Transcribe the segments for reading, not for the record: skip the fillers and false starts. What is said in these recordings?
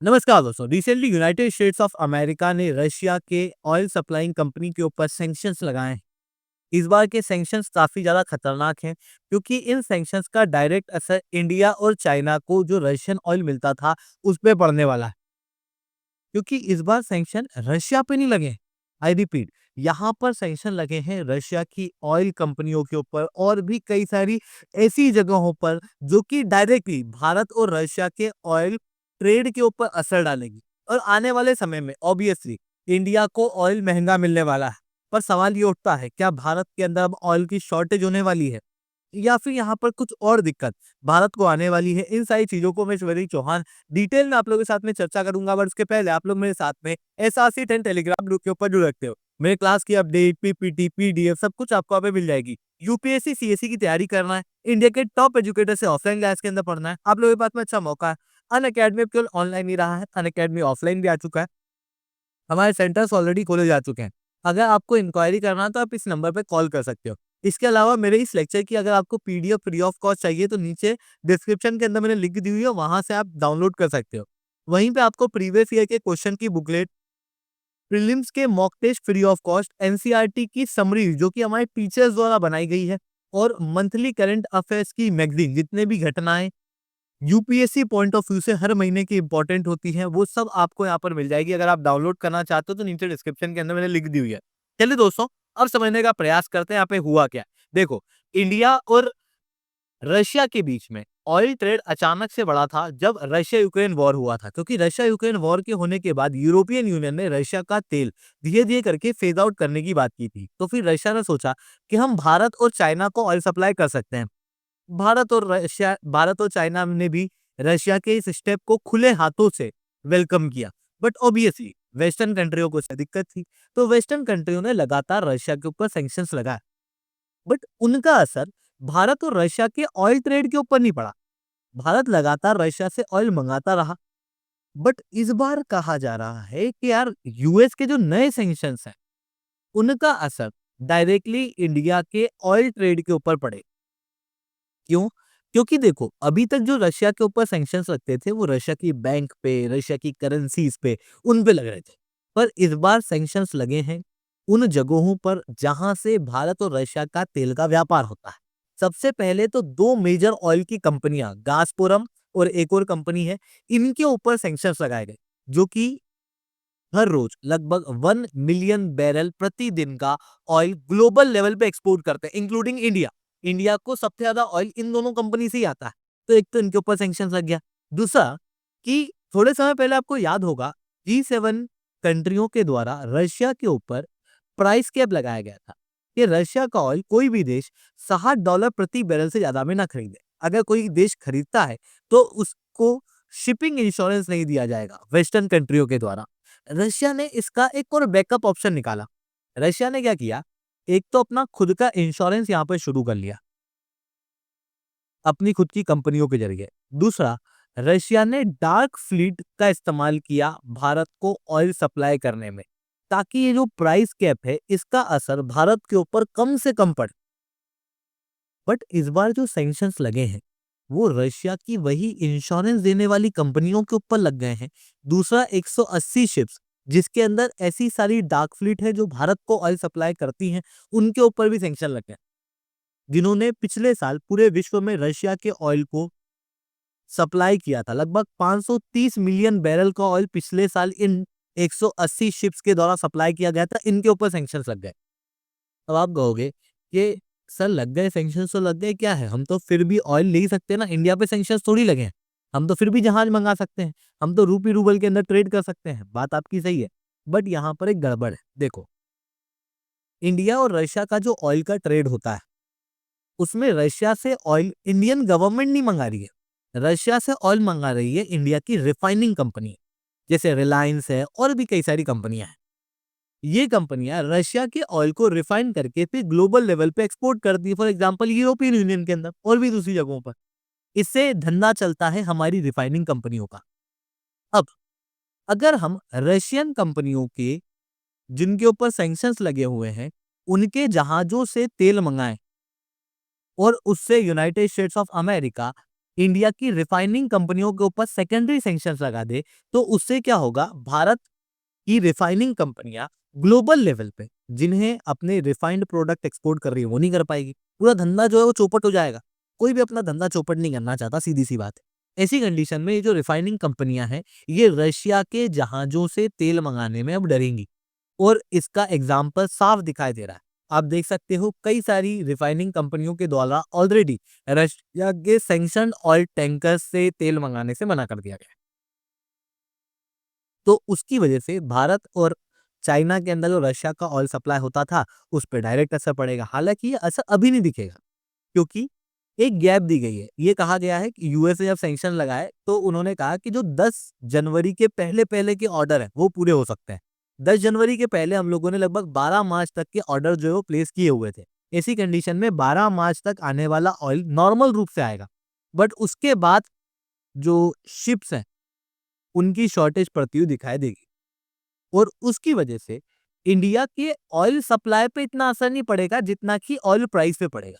नमस्कार दोस्तों। Recently United states of America ने रशिया के ऑयल सप्लाइंग कंपनी के ऊपर सैंक्शंस लगाए हैं। इस बार के सैंक्शंस काफी ज्यादा खतरनाक हैं क्योंकि इन सैंक्शंस का डायरेक्ट असर इंडिया और चाइना को जो रशियन ऑयल मिलता था उस पे पड़ने वाला है। क्योंकि इस बार सैंक्शन रशिया पे नहीं लगे। आई रिपीट, यहाँ पर सैंक्शन लगे हैं रशिया की ऑयल कंपनियों के ऊपर और भी कई सारी ऐसी जगहों पर जो कि डायरेक्टली भारत और रशिया के ऑयल ट्रेड के ऊपर असर डालेगी। और आने वाले समय में ऑब्वियसली इंडिया को ऑयल महंगा मिलने वाला है। पर सवाल ये उठता है, क्या भारत के अंदर अब ऑयल की शॉर्टेज होने वाली है या फिर यहाँ पर कुछ और दिक्कत भारत को आने वाली है? इन सारी चीजों को मैं श्वेरी चौहान डिटेल में आप लोगों के साथ में चर्चा करूंगा। बट उसके पहले आप लोग मेरे साथ में एसआरसी 10 टेलीग्राम ग्रुप के ऊपर जुड़ रखते हो। मेरे क्लास की अपडेट, पीपीटी, पीडीएफ सब कुछ आपको यहाँ पे मिल जाएगी। यूपीएससी सीएससी की तैयारी करना है, इंडिया के टॉप एजुकेटर से ऑफलाइन क्लास के अंदर पढ़ना है, आप लोगों के पास में अच्छा मौका है। अन अकेडमी केवल ऑनलाइन ही रहा है, अन अकेडमी ऑफलाइन भी आ चुका है। हमारे सेंटर्स ऑलरेडी खोले जा चुके हैं। अगर आपको इंक्वायरी करना है तो आप इस नंबर पे कॉल कर सकते हो। इसके अलावा मेरे इस लेक्चर की अगर आपको पीडीएफ फ्री ऑफ कॉस्ट चाहिए तो नीचे डिस्क्रिप्शन के अंदर मैंने लिंक दी हुई है, वहां से आप डाउनलोड कर सकते हो। वहीं पे आपको प्रीवियस ईयर के क्वेश्चन की बुकलेट, प्रीलिम्स के mock test free of cost, NCERT की समरी जो कि हमारे टीचर्स द्वारा बनाई गई है, और मंथली करंट अफेयर्स की मैगजीन, जितने भी घटनाएं यूपीएससी पॉइंट ऑफ व्यू से हर महीने की इंपॉर्टेंट होती हैं, वो सब आपको यहाँ पर मिल जाएगी। अगर आप डाउनलोड करना चाहते हो तो नीचे डिस्क्रिप्शन के अंदर मैंने लिंक दी हुई है। चलिए दोस्तों, अब समझने का प्रयास करते हैं यहाँ पे हुआ क्या। देखो, इंडिया और रशिया के बीच में ऑयल ट्रेड अचानक से बढ़ा था जब रशिया यूक्रेन वॉर हुआ था, क्योंकि रशिया यूक्रेन वॉर के होने के बाद यूरोपियन यूनियन ने रशिया का तेल धीरे धीरे करके फेज आउट करने की बात की थी। तो फिर रशिया ने सोचा कि हम भारत और चाइना को ऑयल सप्लाई कर सकते हैं। भारत और चाइना ने भी रशिया के इस स्टेप को खुले हाथों से वेलकम किया। बट ऑब्वियसली वेस्टर्न कंट्रियों को इससे दिक्कत थी, तो वेस्टर्न कंट्रियों ने लगातार रशिया के ऊपर सैंक्शंस लगाए। बट उनका असर भारत और रशिया के ऑयल ट्रेड के ऊपर नहीं पड़ा। भारत लगातार रशिया से ऑयल मंगाता रहा। बट इस बार कहा जा रहा है कि यार यूएस के जो नए सैंक्शंस हैं उनका असर डायरेक्टली इंडिया के ऑयल ट्रेड के ऊपर पड़े। क्यों? क्योंकि देखो, अभी तक जो रशिया के ऊपर सैंक्शंस लगते थे वो रशिया की बैंक पे, रशिया की करेंसीज पे, उन पे लग रहे थे। पर इस बार सैंक्शंस लगे हैं उन जगहों पर जहां से भारत और रशिया का तेल का व्यापार होता है। सबसे पहले तो दो मेजर ऑयल की कंपनियां, गाजप्रोम और एक और कंपनी है, इनके ऊपर सैंक्शंस लगाए गए, जो कि हर रोज लगभग 1 मिलियन बैरल प्रतिदिन का ऑयल ग्लोबल लेवल पे एक्सपोर्ट करते हैं, इंक्लूडिंग इंडिया। इंडिया को सबसे ज्यादा ऑयल इन दोनों कंपनी से ही आता है। तो एक तो इनके ऊपर सैंक्शन लग गया। दूसरा, कि थोड़े समय पहले आपको याद होगा G7 कंट्रियों के द्वारा रशिया के ऊपर प्राइस कैप लगाया गया था कि रशिया का ऑयल कोई भी देश $60 प्रति बैरल से ज्यादा में ना खरीदे। अगर कोई देश खरीदता है तो उसको शिपिंग इंश्योरेंस नहीं दिया जाएगा वेस्टर्न कंट्रियों के द्वारा। रशिया ने इसका एक और बैकअप ऑप्शन निकाला। रशिया ने क्या किया, एक तो अपना खुद का इंश्योरेंस यहाँ पर शुरू कर लिया अपनी खुद की कंपनियों के जरिए। दूसरा, रशिया ने डार्क फ्लीट का इस्तेमाल किया भारत को ऑयल सप्लाई करने में, ताकि ये जो प्राइस कैप है इसका असर भारत के ऊपर कम से कम पड़े। बट इस बार जो सैंक्शंस लगे हैं वो रशिया की वही इंश्योरेंस देने वाली कंपनियों के ऊपर लग गए हैं। दूसरा, 180 शिप्स जिसके अंदर ऐसी सारी डार्क फ्लीट है जो भारत को ऑयल सप्लाई करती हैं, उनके ऊपर भी सैंक्शन लग गए, जिन्होंने पिछले साल पूरे विश्व में रशिया के ऑयल को सप्लाई किया था। लगभग 530 मिलियन बैरल का ऑयल पिछले साल इन 180 शिप्स के द्वारा सप्लाई किया गया था, इनके ऊपर सैंक्शंस लग गए। अब आप कहोगे कि सर लग गए सैंक्शंस तो लग गए, क्या है, हम तो फिर भी ऑयल ले ही सकते हैं ना, इंडिया पे सैंक्शंस थोड़ी लगे हैं। हम तो फिर भी जहाज मंगा सकते हैं, हम तो रूपी रूबल के अंदर ट्रेड कर सकते हैं। बात आपकी सही है, बट यहाँ पर एक गड़बड़ है। देखो, इंडिया और रशिया का जो ऑयल का ट्रेड होता है उसमें रशिया से ऑयल इंडियन गवर्नमेंट नहीं मंगा रही है। रशिया से ऑयल मंगा रही है इंडिया की रिफाइनिंग कंपनी, जैसे रिलायंस है और भी कई सारी कंपनियां हैं। ये कंपनियां रशिया के ऑयल को रिफाइन करके फिर ग्लोबल लेवल पे एक्सपोर्ट करती है, फॉर एग्जांपल यूरोपियन यूनियन के अंदर और भी दूसरी जगहों पर। इससे धंधा चलता है हमारी रिफाइनिंग कंपनियों का। अब अगर हम रशियन कंपनियों के जिनके ऊपर सैंक्शंस लगे हुए हैं उनके जहाजों से तेल मंगाएं और उससे United states of America India की रिफाइनिंग कंपनियों के ऊपर सेकेंडरी सैंक्शंस लगा दे, तो उससे क्या होगा, भारत की रिफाइनिंग कंपनियां ग्लोबल लेवल पे जिन्हें अपने रिफाइंड प्रोडक्ट एक्सपोर्ट कर रही है वो नहीं कर पाएगी। पूरा धंधा जो है वो चौपट हो जाएगा। कोई भी अपना धंधा चौपट नहीं करना चाहता, सीधी सी बात है। ऐसी कंडीशन में ये जो रिफाइनिंग कंपनियां हैं, ये रशिया के जहाजों से तेल मंगाने में अब डरेंगी। और इसका एग्जाम्पल साफ दिखाई दे रहा है। आप देख सकते हो कई सारी रिफाइनिंग कंपनियों के द्वारा ऑलरेडी रशिया के सैंक्शन ऑयल टैंकर्स से तेल मंगाने से मना कर दिया गया है। तो उसकी वजह से भारत और चाइना के अंदर जो रशिया का ऑयल सप्लाई होता था, उस पे डायरेक्ट असर पड़ेगा। हालांकि ये असर अभी नहीं दिखेगा, क्योंकि एक गैप दी गई है। ये कहा गया है कि यूएस ने जब सैंक्शन लगाए तो उन्होंने कहा कि जो 10 जनवरी के पहले-पहले के ऑर्डर हैं वो पूरे हो सकते हैं। 10 जनवरी के पहले हम लोगों ने लगभग 12 मार्च तक के ऑर्डर जो है वो प्लेस किए हुए थे। ऐसी कंडीशन में 12 मार्च तक आने वाला ऑयल नॉर्मल रूप से आएगा। बट उसके बाद जो शिप्स हैं, उनकी शॉर्टेज पड़ती हुई दिखाई देगी। और उसकी वजह से इंडिया के ऑयल सप्लाई पे इतना असर नहीं पड़ेगा जितना कि ऑयल प्राइस पे पड़ेगा।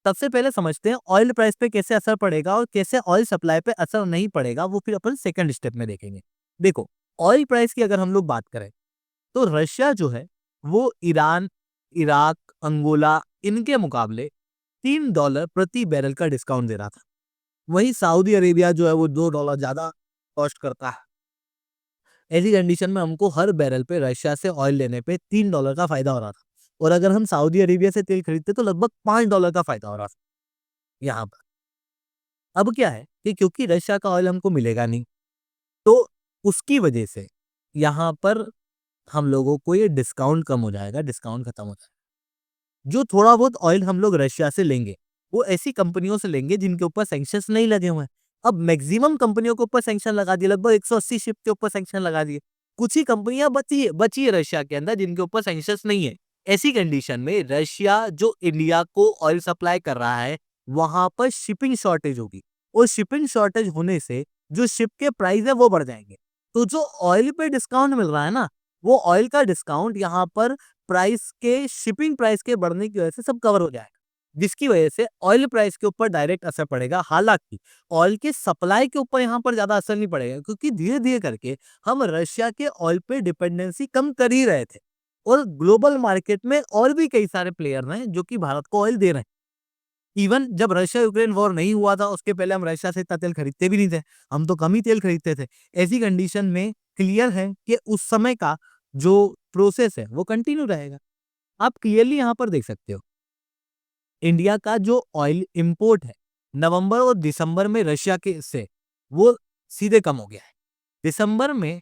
सबसे पहले समझते हैं ऑयल प्राइस पे कैसे असर पड़ेगा और कैसे ऑयल सप्लाई पे असर नहीं पड़ेगा, वो फिर अपन सेकंड स्टेप में देखेंगे। देखो, ऑयल प्राइस की अगर हम लोग बात करें तो रशिया जो है वो ईरान, इराक, अंगोला इनके मुकाबले $3 प्रति बैरल का डिस्काउंट दे रहा था। वहीं सऊदी अरेबिया जो है वो $2 ज्यादा कॉस्ट करता है। ऐसी कंडीशन में हमको हर बैरल पे रशिया से ऑयल लेने पे $3 का फायदा हो रहा था। और अगर हम सऊदी अरेबिया से तेल खरीदते तो लगभग $5 का फायदा हो रहा था यहाँ पर। अब क्या है कि क्योंकि रशिया का ऑयल हमको मिलेगा नहीं, तो उसकी वजह से यहाँ पर हम लोगों को ये डिस्काउंट कम हो जाएगा, डिस्काउंट खत्म हो जाएगा। जो थोड़ा बहुत ऑयल हम लोग रशिया से लेंगे, वो ऐसी कंपनियों से लेंगे जिनके ऊपर सैंक्शंस नहीं लगे हुए हैं। अब मैक्सिमम कंपनियों के ऊपर सैंक्शन लगा दिए, लगभग 180 शिप के ऊपर सैंक्शन लगा दिए। कुछ ही कंपनियां बची है रशिया के अंदर जिनके ऊपर सैंक्शंस नहीं है। ऐसी कंडीशन में रशिया जो इंडिया को ऑयल सप्लाई कर रहा है, वहां पर शिपिंग शॉर्टेज होगी। और शिपिंग शॉर्टेज होने से जो शिप के प्राइस है वो बढ़ जाएंगे। तो जो ऑयल पे डिस्काउंट मिल रहा है ना, वो ऑयल का डिस्काउंट यहाँ पर प्राइस के शिपिंग प्राइस के बढ़ने की वजह से सब कवर हो जाएगा, जिसकी वजह से ऑयल प्राइस के ऊपर डायरेक्ट असर पड़ेगा। हालांकि ऑयल के सप्लाई के ऊपर यहाँ पर ज्यादा असर नहीं पड़ेगा, क्योंकि धीरे धीरे करके हम रशिया के ऑयल पे डिपेंडेंसी कम कर ही रहे थे। और ग्लोबल मार्केट में और भी कई सारे प्लेयर हैं जो कि भारत को ऑयल दे रहे हैं। इवन जब रशिया यूक्रेन वॉर नहीं हुआ था, उसके पहले हम रशिया से इतना तेल खरीदते भी नहीं थे। हम तो कम ही तेल खरीदते थे। ऐसी कंडीशन में क्लियर है कि उस समय का जो प्रोसेस है वो कंटिन्यू रहेगा। आप क्लियरली यहाँ पर देख सकते हो, इंडिया का जो ऑयल इंपोर्ट है, नवंबर और दिसंबर में रशिया के से वो सीधे कम हो गया है। दिसंबर में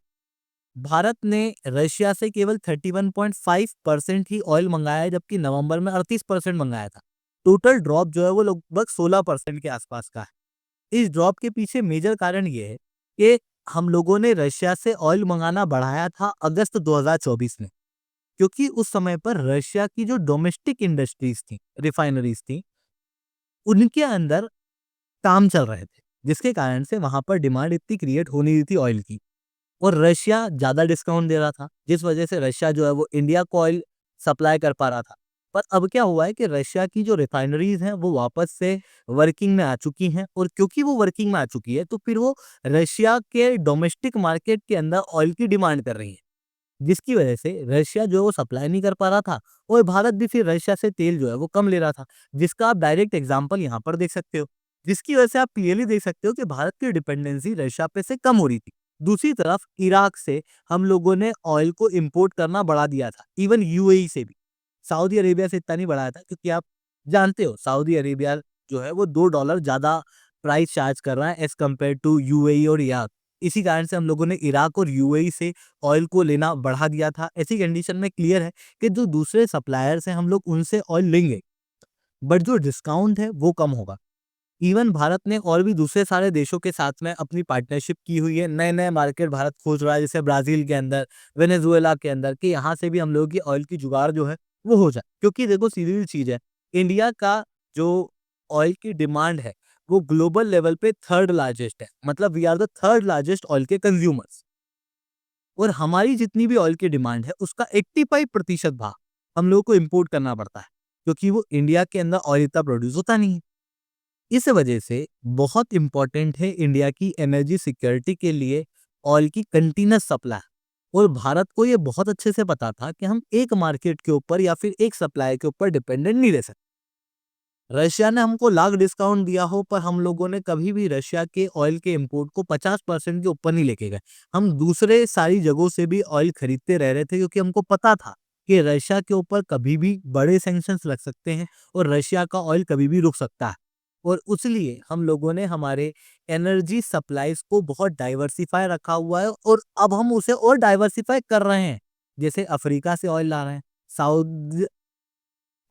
भारत ने रशिया से केवल 31.5% ही ऑयल मंगाया है, जबकि नवंबर में 38% मंगाया था। टोटल ड्रॉप जो है वो लगभग 16% के आसपास का है। इस ड्रॉप के पीछे मेजर कारण ये है कि हम लोगों ने रशिया से ऑयल मंगाना बढ़ाया था अगस्त 2024 में, क्योंकि उस समय पर रशिया की जो डोमेस्टिक इंडस्ट्रीज थी, रिफाइनरीज थी, उनके अंदर काम चल रहे थे, जिसके कारण से वहां पर डिमांड इतनी क्रिएट हो नहीं रही थी ऑयल की। और रशिया ज्यादा डिस्काउंट दे रहा था, जिस वजह से रशिया जो है वो इंडिया को ऑयल सप्लाई कर पा रहा था। पर अब क्या हुआ है कि रशिया की जो रिफाइनरीज हैं वो वापस से वर्किंग में आ चुकी हैं, और क्योंकि वो वर्किंग में आ चुकी है तो फिर वो रशिया के डोमेस्टिक मार्केट के अंदर ऑयल की डिमांड कर रही है, जिसकी वजह से रशिया जो है वो सप्लाई नहीं कर पा रहा था। और भारत भी फिर रशिया से तेल जो है वो कम ले रहा था, जिसका आप डायरेक्ट एग्जाम्पल यहाँ पर देख सकते हो। जिसकी वजह से आप क्लियरली देख सकते हो कि भारत की डिपेंडेंसी रशिया पे से कम हो रही थी। दूसरी तरफ इराक से हम लोगों ने ऑयल को इंपोर्ट करना बढ़ा दिया था, इवन यूएई से भी। सऊदी अरेबिया से इतना नहीं बढ़ाया था, क्योंकि आप जानते हो सऊदी अरेबिया जो है वो $2 ज्यादा प्राइस चार्ज कर रहा है एज कम्पेयर टू यूएई और इराक। इसी कारण से हम लोगों ने इराक और यूएई से ऑयल को लेना बढ़ा दिया था। ऐसी कंडीशन में क्लियर है कि जो दूसरे सप्लायर्स हैं हम लोग उनसे ऑयल लेंगे, बट जो डिस्काउंट है वो कम होगा। इवन भारत ने और भी दूसरे सारे देशों के साथ में अपनी पार्टनरशिप की हुई है। नए नए मार्केट भारत खोज रहा है, जैसे ब्राजील के अंदर, वेनेजुएला के अंदर, कि यहाँ से भी हम लोगों की ऑयल की जुगाड़ जो है वो हो जाए। क्योंकि देखो सीधी सी चीज है, इंडिया का जो ऑयल की डिमांड है वो ग्लोबल लेवल पे थर्ड लार्जेस्ट है। मतलब we are the third largest oil के कंज्यूमर्स। और हमारी जितनी भी ऑयल की डिमांड है उसका 85% भाग हम लोगों को इम्पोर्ट करना पड़ता है, क्योंकि वो इंडिया के अंदर ऑयल इतना प्रोड्यूस होता नहीं है। इस वजह से बहुत इम्पोर्टेंट है इंडिया की एनर्जी सिक्योरिटी के लिए ऑयल की कंटिन्यूअस सप्लाई। और भारत को ये बहुत अच्छे से पता था कि हम एक मार्केट के ऊपर या फिर एक सप्लाई के ऊपर डिपेंडेंट नहीं रह सकते। रशिया ने हमको लाख डिस्काउंट दिया हो, पर हम लोगों ने कभी भी रशिया के ऑयल के इंपोर्ट को 50% के ऊपर नहीं लेके गए। हम दूसरे सारी जगहों से भी ऑयल खरीदते रह रहे थे, क्योंकि हमको पता था कि रशिया के ऊपर कभी भी बड़े सैंक्शंस लग सकते हैं और रशिया का ऑयल कभी भी रुक सकता है। और उसलिए हम लोगों ने हमारे एनर्जी सप्लाईज को बहुत डाइवर्सिफाई रखा हुआ है, और अब हम उसे और डाइवर्सिफाई कर रहे हैं। जैसे अफ्रीका से ऑयल ला रहे हैं, साउथ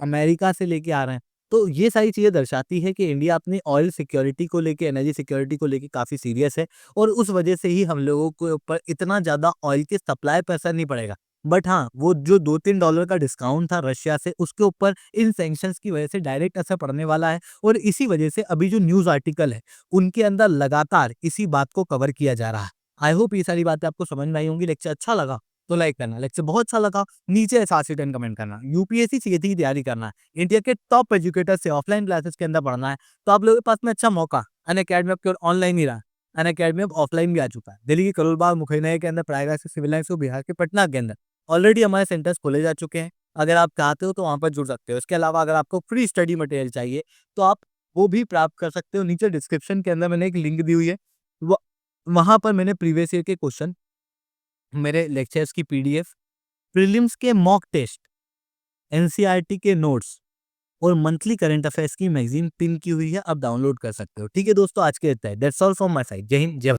अमेरिका से लेके आ रहे हैं। तो ये सारी चीज़ें दर्शाती है कि इंडिया अपनी ऑयल सिक्योरिटी को लेके, एनर्जी सिक्योरिटी को लेके काफ़ी सीरियस है, और उस वजह से ही हम लोगों के ऊपर इतना ज़्यादा ऑयल की सप्लाई पे असर नहीं पड़ेगा। बट हाँ, वो जो $2-3 का डिस्काउंट था रशिया से, उसके ऊपर इन सैंक्शंस की वजह से डायरेक्ट असर पड़ने वाला है, और इसी वजह से अभी जो न्यूज़ आर्टिकल है, उनके अंदर लगातार इसी बात को कवर किया जा रहा है। आई होप ये सारी बातें आपको समझ में आई होंगी। लेक्चर अच्छा लगा तो लाइक करना, लेक्चर बहुत अच्छा लगा नीचे 7 से 10 कमेंट करना। यूपीएससी सीएटी की तैयारी करना है, इंडिया के टॉप एजुकेटर से ऑफलाइन क्लासेस के अंदर पढ़ना है, तो आप लोगों के पास में अच्छा मौका अनअकैडमी अब केवल ऑनलाइन ही रहा, अनअकैडमी अब ऑफलाइन भी आ चुका है। दिल्ली के करोल बाग, मुखैना के अंदर, प्रयागराज से सिविल लाइन्स, बिहार के पटना के अंदर ऑलरेडी हमारे सेंटर्स खोले जा चुके हैं। अगर आप चाहते हो तो वहाँ पर जुड़ सकते हो। इसके अलावा अगर आपको फ्री स्टडी मटेरियल चाहिए तो आप वो भी प्राप्त कर सकते हो। नीचे डिस्क्रिप्शन के अंदर मैंने एक लिंक दी हुई है, वहाँ पर मैंने प्रीवियस ईयर के क्वेश्चन, मेरे लेक्चर्स की पीडीएफ, प्रीलिम्स के मॉक टेस्ट, एनसीईआरटी के नोट्स और मंथली करंट अफेयर्स की मैगजीन पिन की हुई है, आप डाउनलोड कर सकते हो। ठीक है दोस्तों, आज के लिए इतना ही। That's all from my side. जय हिंद, जय भारत।